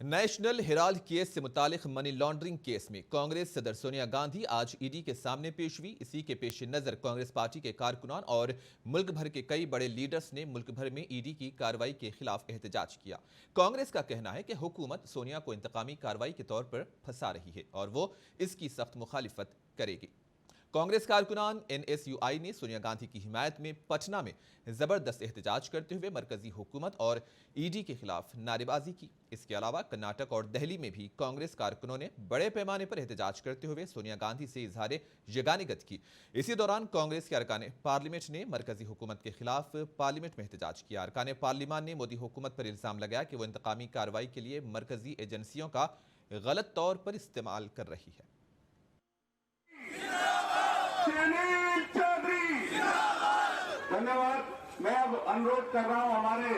National Herald case से मुतालिक money laundering case में कांग्रेस सदर सोनिया गांधी आज ईडी के सामने पेश हुई। इसी के पेश नजर कांग्रेस पार्टी के कारकुनान और मुल्क भर के कई बड़े लीडर्स ने मुल्क भर में ईडी की कार्रवाई के खिलाफ एहतजाज किया। कांग्रेस का कहना है कि हुकूमत सोनिया को इंतकामी कार्रवाई के तौर पर फंसा रही है और वो इसकी सख्त मुखालिफत करेगी। कांग्रेस कारकुनान एनएसयूआई ने सोनिया गांधी की हिमायत में पटना में जबरदस्त एहतजाज करते हुए मरकजी हुकूमत और ईडी के खिलाफ नारेबाजी की। इसके अलावा कर्नाटक और दिल्ली में भी कांग्रेस कारकुनों ने बड़े पैमाने पर एहतजाज करते हुए सोनिया गांधी से इजहार यगानिगत की। इसी दौरान कांग्रेस के अरकान पार्लियामेंट ने मरकजी हुकूमत के खिलाफ पार्लियामेंट में एहतजाज किया। अरकान पार्लियामान ने मोदी हुकूमत पर इल्जाम लगाया कि वो इंतकामी कार्रवाई के लिए मरकजी एजेंसियों का गलत तौर पर इस्तेमाल कर रही है। धन्यवाद। मैं अब अनुरोध कर रहा हूं हमारे